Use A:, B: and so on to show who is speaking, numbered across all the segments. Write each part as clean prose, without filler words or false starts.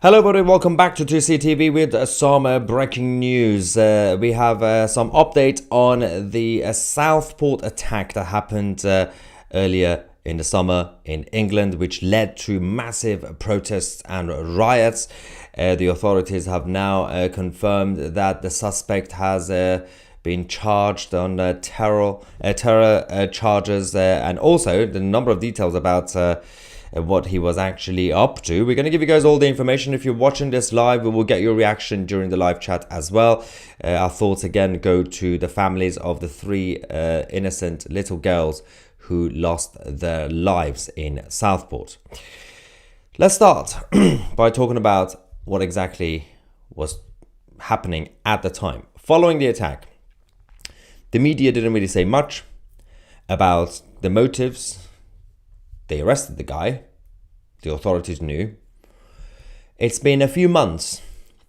A: Hello everybody, welcome back to 2CTV with some breaking news. We have some update on the Southport attack that happened earlier in the summer in England, which led to massive protests and riots. The authorities have now confirmed that the suspect has been charged on terror charges and also the number of details about what he was actually up to. We're going to give you guys all the information. If you're watching this live, we will get your reaction during the live chat as well. Our thoughts again go to the families of the three innocent little girls who lost their lives in Southport. Let's start by talking about what exactly was happening at the time. Following the attack, the media didn't really say much about the motives. They arrested the guy. The authorities knew. It's been a few months,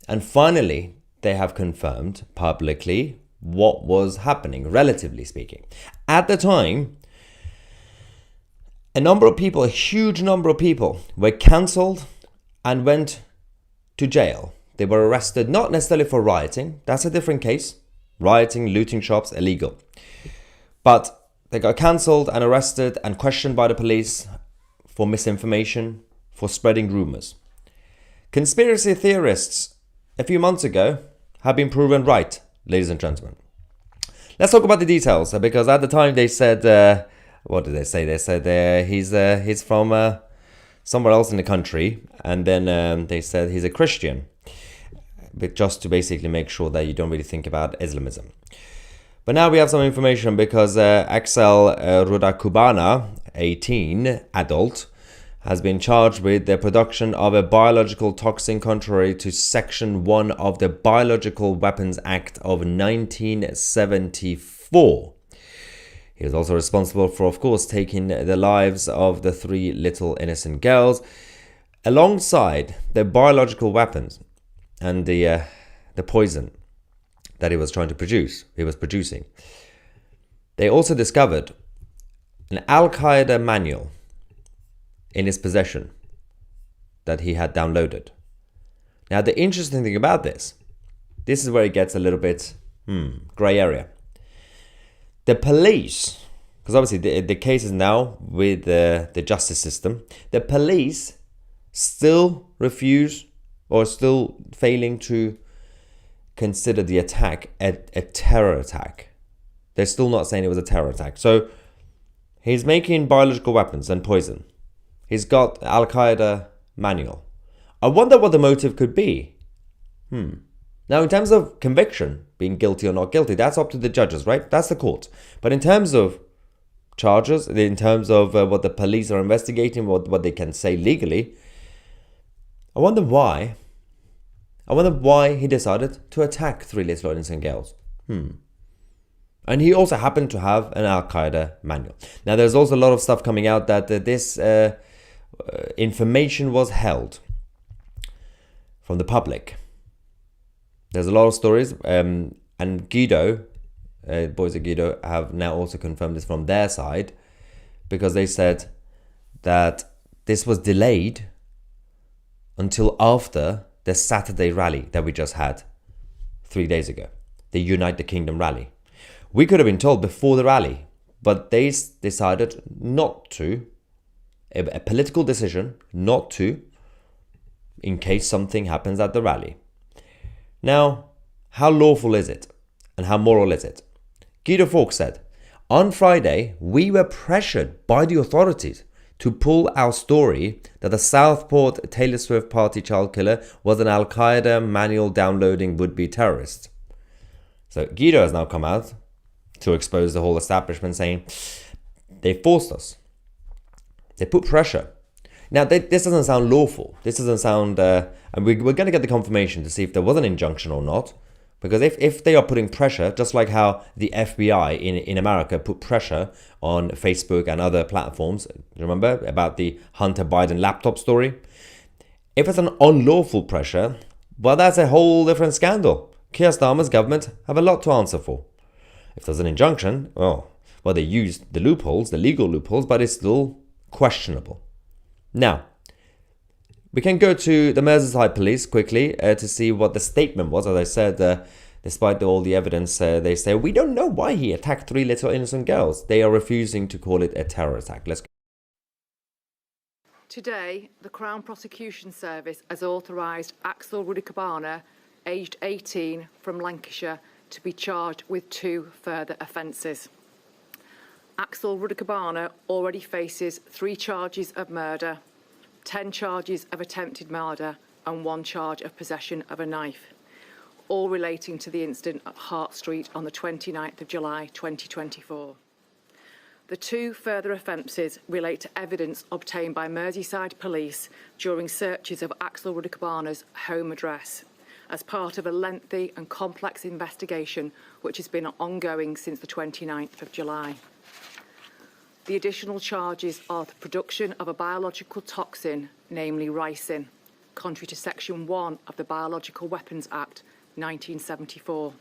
A: and finally they have confirmed publicly what was happening, relatively speaking. At the time, a huge number of people were cancelled and went to jail. They were arrested, not necessarily for rioting. That's a different case. Rioting, looting shops, illegal. But they got cancelled and arrested and questioned by the police for misinformation, for spreading rumours. Conspiracy theorists a few months ago have been proven right, ladies and gentlemen. Let's talk about the details, because at the time they said, what did they say? They said he's from somewhere else in the country, and then they said he's a Christian, but just to basically make sure that you don't really think about Islamism. But now we have some information because Axel Rudakubana, 18, adult, has been charged with the production of a biological toxin contrary to Section 1 of the Biological Weapons Act of 1974. He is also responsible for, of course, taking the lives of the three little innocent girls, alongside the biological weapons and the poison that he was producing. They also discovered an Al-Qaeda manual in his possession that he had downloaded. Now, the interesting thing about this is where it gets a little bit grey area. The police, because obviously the case is now with the justice system, the police still refuse or still failing to consider the attack a terror attack. They're still not saying it was a terror attack. So he's making biological weapons and poison. He's got Al-Qaeda manual. I wonder what the motive could be. Now, in terms of conviction, being guilty or not guilty, that's up to the judges, right? That's the court. But in terms of charges, in terms of what the police are investigating, what they can say legally, I wonder why he decided to attack three little innocent girls. And he also happened to have an Al-Qaeda manual. Now, there's also a lot of stuff coming out that this information was held from the public. There's a lot of stories, and Guido, boys at Guido, have now also confirmed this from their side, because they said that this was delayed until after the Saturday rally that we just had 3 days ago, the Unite the Kingdom rally. We could have been told before the rally, but they decided not to, a political decision not to, in case something happens at the rally. Now, how lawful is it and how moral is it? Guido Fawkes said, on Friday, we were pressured by the authorities to pull our story that the Southport Taylor Swift party child killer was an Al-Qaeda manual downloading would-be terrorist. So Guido has now come out to expose the whole establishment, saying they forced us. They put pressure. Now, this doesn't sound lawful. This doesn't sound... and we're going to get the confirmation to see if there was an injunction or not. Because if they are putting pressure, just like how the FBI in America put pressure on Facebook and other platforms, remember about the Hunter Biden laptop story? If it's an unlawful pressure, well, that's a whole different scandal. Keir Starmer's government have a lot to answer for. If there's an injunction, well, they used the loopholes, the legal loopholes, but it's still questionable. Now, We can go to the Merseyside police quickly to see what the statement was. As I said, despite all the evidence, they say, we don't know why he attacked 3 little innocent girls. They are refusing to call it a terror attack. Let's go.
B: Today, the Crown Prosecution Service has authorised Axel Rudikabana, aged 18, from Lancashire, to be charged with 2 further offences. Axel Rudikabana already faces 3 charges of murder, 10 charges of attempted murder and 1 charge of possession of a knife, all relating to the incident at Hart Street on the 29th of July 2024. The 2 further offences relate to evidence obtained by Merseyside Police during searches of Axel Rudikabana's home address as part of a lengthy and complex investigation which has been ongoing since the 29th of July. The additional charges are the production of a biological toxin, namely ricin, contrary to Section 1 of the Biological Weapons Act 1974,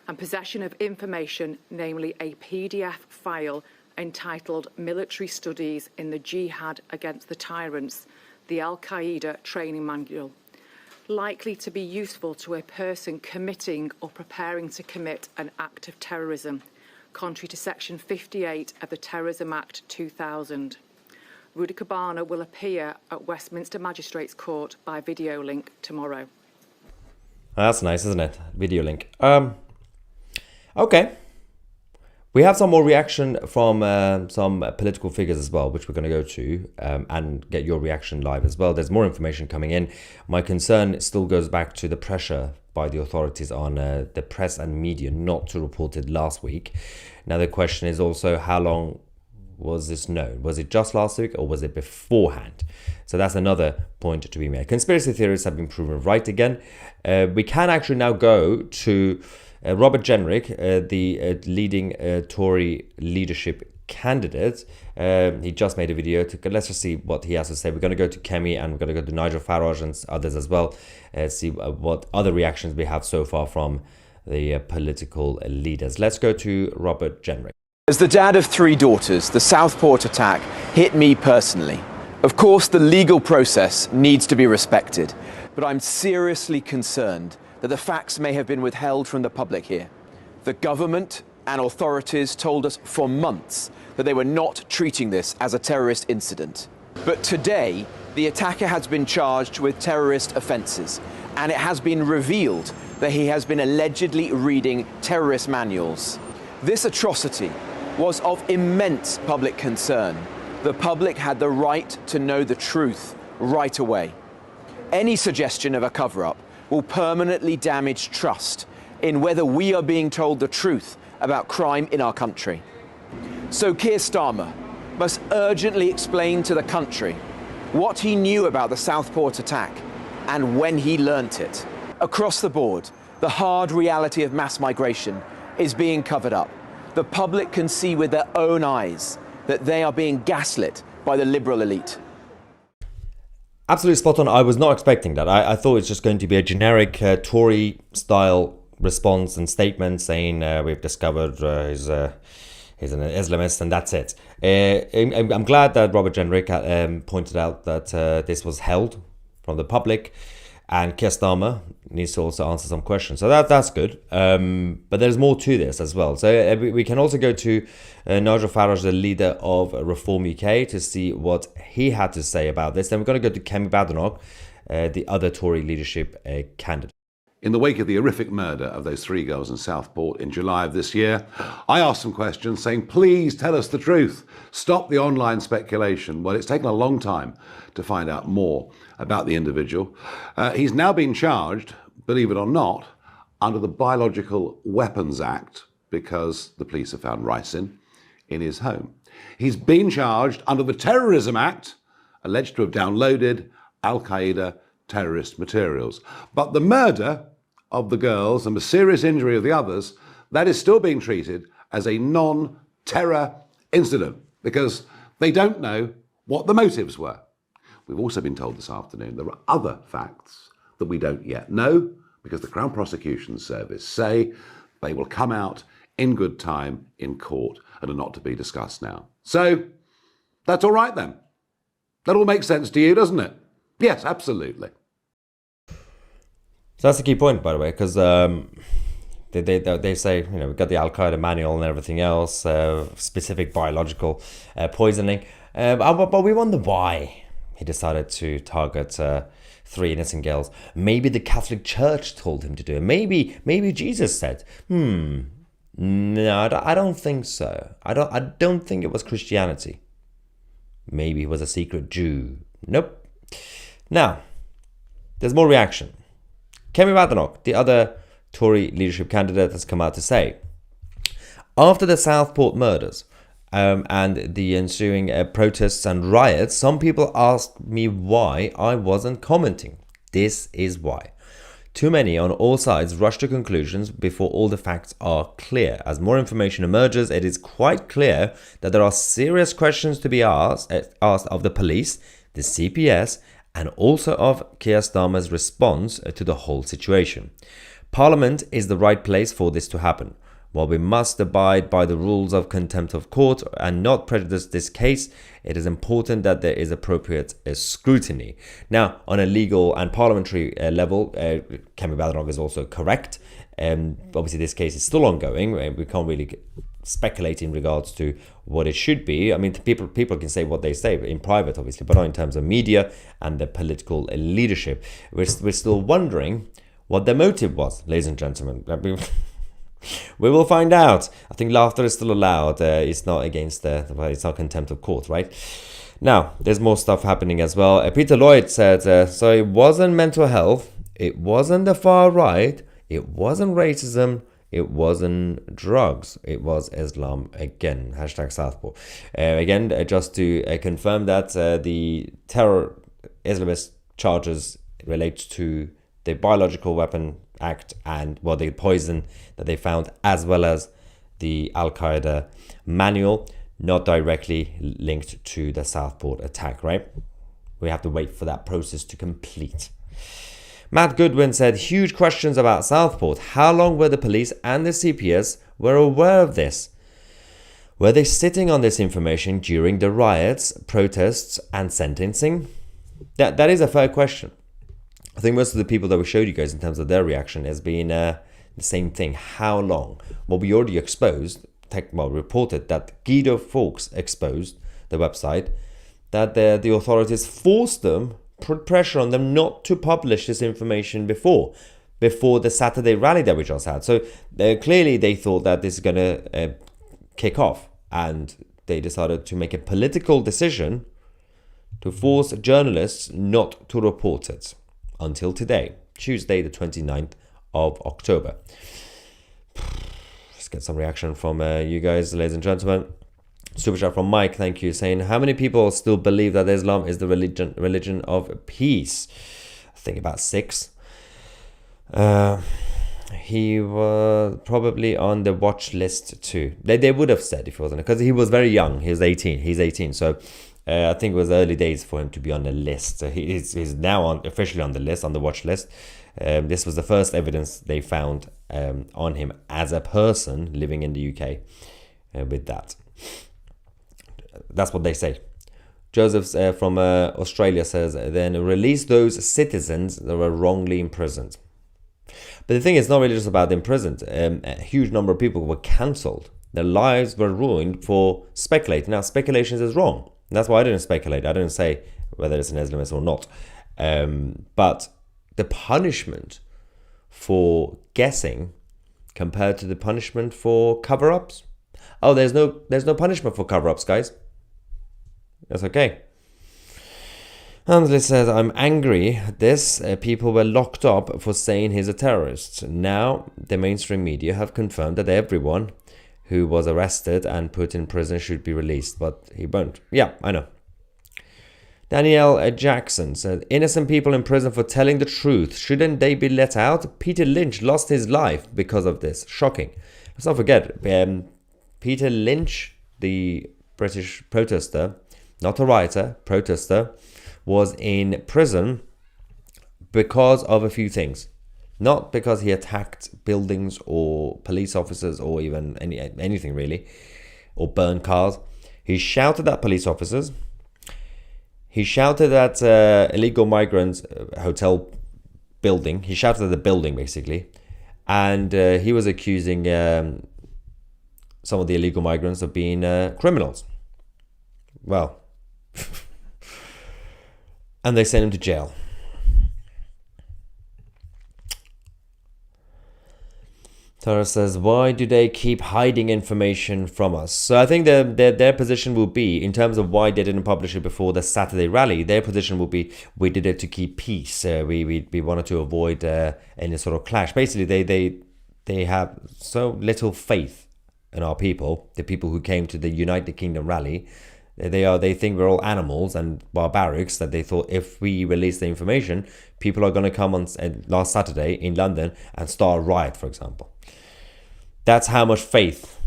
B: and possession of information, namely a PDF file entitled Military Studies in the Jihad Against the Tyrants, the Al-Qaeda Training Manual, likely to be useful to a person committing or preparing to commit an act of terrorism, contrary to Section 58 of the Terrorism Act 2000. Rudikabana will appear at Westminster Magistrates Court by video link tomorrow.
A: That's nice, isn't it? Video link. Okay. We have some more reaction from some political figures as well, which we're going to go to and get your reaction live as well. There's more information coming in. My concern still goes back to the pressure by the authorities on the press and media not to report it last week. Now, the question is also, how long was this known? Was it just last week or was it beforehand? So that's another point to be made. Conspiracy theories have been proven right again. We can actually now go to Robert Jenrick, the leading Tory leadership candidate. He just made a video. Let's just see what he has to say. We're going to go to Kemi and we're going to go to Nigel Farage and others as well. See what other reactions we have so far from the political leaders. Let's go to Robert Jenrick.
C: As the dad of 3 daughters, the Southport attack hit me personally. Of course, the legal process needs to be respected, but I'm seriously concerned that the facts may have been withheld from the public here. The government and authorities told us for months that they were not treating this as a terrorist incident. But today, the attacker has been charged with terrorist offences, and it has been revealed that he has been allegedly reading terrorist manuals. This atrocity was of immense public concern. The public had the right to know the truth right away. Any suggestion of a cover-up will permanently damage trust in whether we are being told the truth about crime in our country. So Keir Starmer must urgently explain to the country what he knew about the Southport attack and when he learnt it. Across the board, the hard reality of mass migration is being covered up. The public can see with their own eyes that they are being gaslit by the liberal elite.
A: Absolutely spot on. I was not expecting that. I thought it's just going to be a generic Tory-style response and statement saying we've discovered he's an Islamist and that's it. I'm glad that Robert Jenrick pointed out that this was held from the public, and Keir Starmer needs to also answer some questions. So that's good. But there's more to this as well. So we can also go to Nigel Farage, the leader of Reform UK, to see what he had to say about this. Then we're going to go to Kemi Badenoch, the other Tory leadership candidate.
D: In the wake of the horrific murder of those 3 girls in Southport in July of this year, I asked some questions saying, please tell us the truth. Stop the online speculation. Well, it's taken a long time to find out more about the individual. He's now been charged, believe it or not, under the Biological Weapons Act because the police have found ricin in his home. He's been charged under the Terrorism Act, alleged to have downloaded Al-Qaeda terrorist materials. But the murder of the girls and the serious injury of the others, that is still being treated as a non-terror incident because they don't know what the motives were. We've also been told this afternoon there are other facts that we don't yet know because the Crown Prosecution Service say they will come out in good time in court and are not to be discussed now. So that's all right then. That all makes sense to you, doesn't it? Yes, absolutely.
A: So that's the key point, by the way, because they say, we've got the Al-Qaeda manual and everything else, specific biological poisoning. But we wonder why he decided to target 3 innocent girls. Maybe the Catholic Church told him to do it. Maybe Jesus said, no, I don't think so. I don't think it was Christianity. Maybe he was a secret Jew. Nope. Now, there's more reaction. Kemi Badenoch, the other Tory leadership candidate, has come out to say, after the Southport murders and the ensuing protests and riots, some people asked me why I wasn't commenting. This is why. Too many on all sides rush to conclusions before all the facts are clear. As more information emerges, it is quite clear that there are serious questions to be asked of the police, the CPS, and also of Keir Starmer's response to the whole situation. Parliament is the right place for this to happen. While we must abide by the rules of contempt of court and not prejudice this case, it is important that there is appropriate scrutiny. Now, on a legal and parliamentary level, Kemi Badenoch is also correct. Obviously, this case is still ongoing. We can't really speculate in regards to what it should be. I mean, people can say what they say in private, obviously, but not in terms of media and the political leadership. We're still wondering what their motive was, ladies and gentlemen. We will find out. I think laughter is still allowed. It's not against it's not contempt of court, right? Now, there's more stuff happening as well. Peter Lloyd said, so it wasn't mental health, it wasn't the far right, it wasn't racism, it wasn't drugs, it was Islam again. Hashtag Southport. Again, just to confirm that the terror Islamist charges relate to the Biological Weapon Act and the poison that they found, as well as the Al-Qaeda manual, not directly linked to the Southport attack, right? We have to wait for that process to complete. Matt Goodwin said, huge questions about Southport. How long were the police and the CPS were aware of this? Were they sitting on this information during the riots, protests, and sentencing? That is a fair question. I think most of the people that we showed you guys in terms of their reaction has been the same thing. How long? Well, we already reported that Guido Fawkes exposed the website, that the authorities forced them, put pressure on them not to publish this information before the Saturday rally that we just had. So clearly they thought that this is going to kick off, and they decided to make a political decision to force journalists not to report it until today, Tuesday the 29th of October. Let's get some reaction from you guys, ladies and gentlemen. Super chat from Mike, thank you, saying, how many people still believe that Islam is the religion of peace? I think about 6. He was probably on the watch list too. They would have said if he wasn't, because he was very young. He was 18. He's 18, so I think it was early days for him to be on the list. So he's now officially on the list, on the watch list. This was the first evidence they found on him as a person living in the UK with that. That's what they say. Joseph from Australia says, then release those citizens that were wrongly imprisoned. But the thing is not really just about the imprisoned. A huge number of people were cancelled. Their lives were ruined for speculating. Now, speculations is wrong. And that's why I didn't speculate. I didn't say whether it's an Islamist or not. But the punishment for guessing compared to the punishment for cover-ups. Oh, there's no punishment for cover-ups, guys. That's okay. Hansley says, I'm angry at this. People were locked up for saying he's a terrorist. Now, the mainstream media have confirmed that everyone who was arrested and put in prison should be released, but he won't. Yeah, I know. Danielle Jackson said, innocent people in prison for telling the truth. Shouldn't they be let out? Peter Lynch lost his life because of this. Shocking. Let's not forget, Peter Lynch, the British protester, not a rioter, protester, was in prison because of a few things. Not because he attacked buildings or police officers or even anything really, or burned cars. He shouted at police officers. He shouted at illegal migrants hotel building. He shouted at the building, basically. And he was accusing some of the illegal migrants of being criminals. Well, and they sent him to jail. Tara says, why do they keep hiding information from us? So I think their position will be, in terms of why they didn't publish it before the Saturday rally, their position will be, we did it to keep peace. We wanted to avoid any sort of clash. Basically, they have so little faith in our people, the people who came to the United Kingdom rally. They think we're all animals and barbarics, that they thought if we release the information, people are going to come on last Saturday in London and start a riot, for example. That's how much faith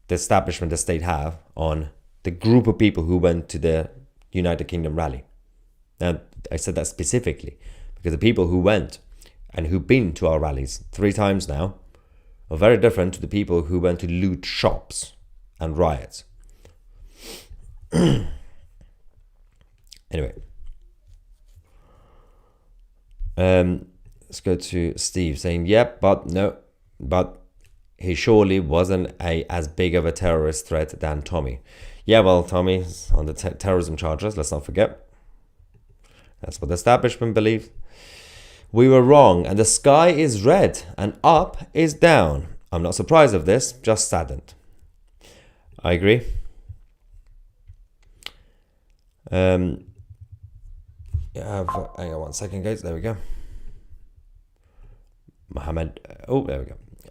A: the establishment, the state, have on the group of people who went to the United Kingdom rally. Now, I said that specifically because the people who went and who've been to our rallies 3 times now are very different to the people who went to loot shops and riot. Anyway, let's go to Steve saying, yep, but he surely wasn't as big of a terrorist threat than Tommy. Yeah, well, Tommy's on the terrorism charges, let's not forget. That's what the establishment believes. We were wrong, and the sky is red, and up is down. I'm not surprised of this, just saddened. I agree. Hang on 1 second, guys. There we go.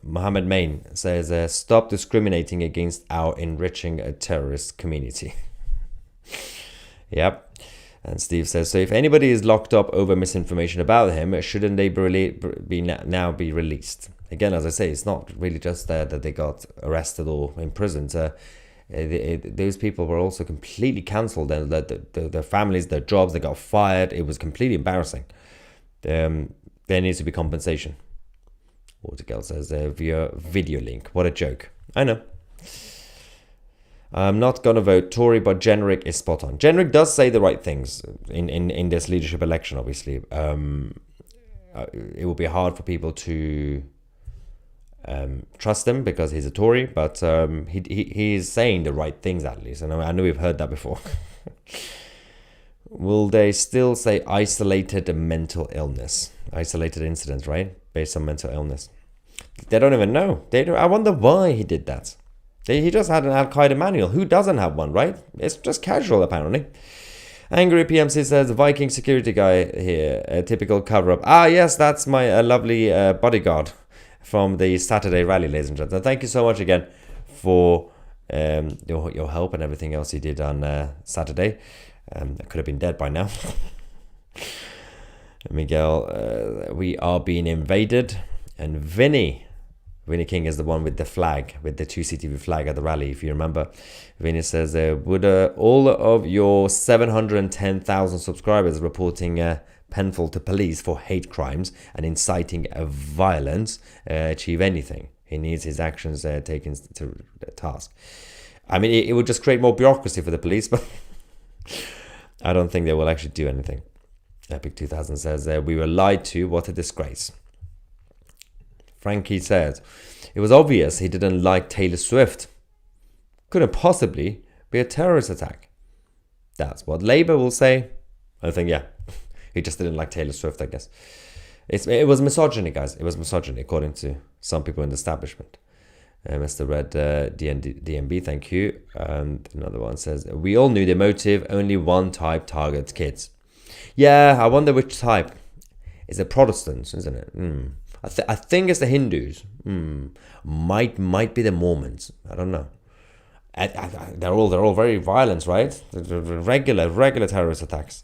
A: Mohammed Main says, stop discriminating against our enriching a terrorist community. Yep. And Steve says, so if anybody is locked up over misinformation about him, shouldn't they now be released? Again, as I say, it's not really just that they got arrested or imprisoned. Those people were also completely cancelled. Their families, their jobs, they got fired. It was completely embarrassing. There needs to be compensation. Watergirl says, via video link. What a joke. I know. I'm not going to vote Tory, but Jenrick is spot on. Jenrick does say the right things in this leadership election, obviously. It will be hard for people to trust him because he's a Tory, but he is saying the right things at least. And I know we've heard that before. Will they still say isolated mental illness? Isolated incidents, right? Based on mental illness. They don't even know. I wonder why he did that. He just had an Al-Qaeda manual. Who doesn't have one, right? It's just casual, apparently. Angry PMC says, Viking security guy here. A typical cover-up. Ah, yes, that's my lovely bodyguard from the Saturday rally, ladies and gentlemen. Thank you so much again for your help and everything else you did on Saturday. I could have been dead by now. Miguel, we are being invaded. And Vinnie King is the one with the flag, with the 2CTV flag at the rally, if you remember. Vinnie says, would all of your 710,000 subscribers reporting Penfold to police for hate crimes and inciting violence achieve anything? He needs his actions taken to task. I mean, it would just create more bureaucracy for the police, but I don't think they will actually do anything. Epic 2000 says, we were lied to. What a disgrace. Frankie says, it was obvious he didn't like Taylor Swift. Couldn't possibly be a terrorist attack. That's what Labour will say. I think, yeah, he just didn't like Taylor Swift, I guess. It was misogyny, guys. It was misogyny, according to some people in the establishment. Mr. Red DMB, thank you. And another one says, we all knew the motive, only one type targets kids. Yeah, I wonder which type. It's the Protestants, isn't it? I think it's the Hindus. Might be the Mormons. I don't know. They're all very violent, right? Regular terrorist attacks.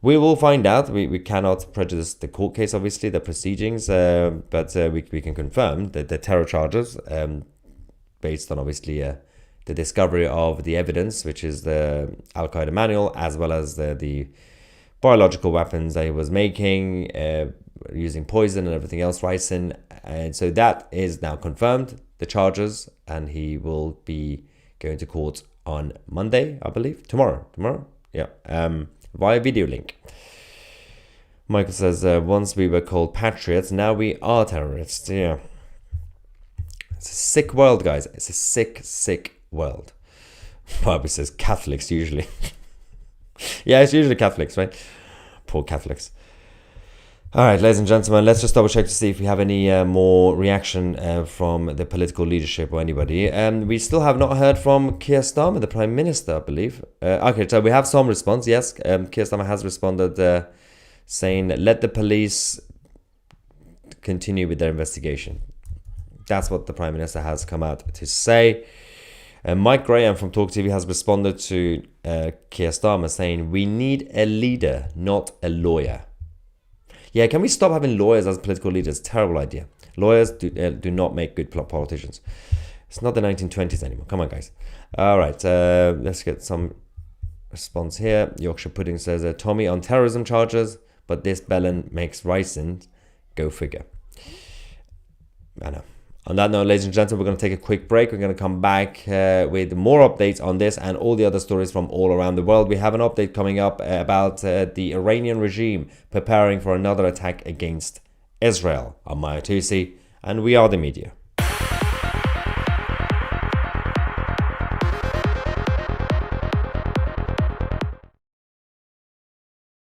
A: We will find out. We cannot prejudice the court case, obviously, the proceedings, but we can confirm that the terror charges, based on obviously the discovery of the evidence, which is the Al-Qaeda manual, as well as the biological weapons that he was making, using poison and everything else, ricin. And so that is now confirmed, the charges, and he will be going to court on Monday, I believe. Tomorrow. Yeah, via video link. Michael says, once we were called patriots, now we are terrorists. Yeah. It's a sick world, guys. It's a sick, sick world. Barbie says Catholics usually. Yeah, it's usually Catholics, right? Poor Catholics. All right, ladies and gentlemen, let's just double check to see if we have any more reaction from the political leadership or anybody. We still have not heard from Keir Starmer, the Prime Minister, I believe. Okay, so we have some response. Yes, Keir Starmer has responded saying, let the police continue with their investigation. That's what the Prime Minister has come out to say. Mike Graham from Talk TV has responded to Keir Starmer saying, we need a leader, not a lawyer. Yeah, can we stop having lawyers as political leaders? Terrible idea. Lawyers do not make good politicians. It's not the 1920s anymore. Come on, guys. All right, let's get some response here. Yorkshire Pudding says, Tommy on terrorism charges, but this Bellin makes ricin. Go figure. I know. On that note, ladies and gentlemen, we're going to take a quick break. We're going to come back with more updates on this and all the other stories from all around the world. We have an update coming up about the Iranian regime preparing for another attack against Israel. I'm Maya Tusi, and we are the media.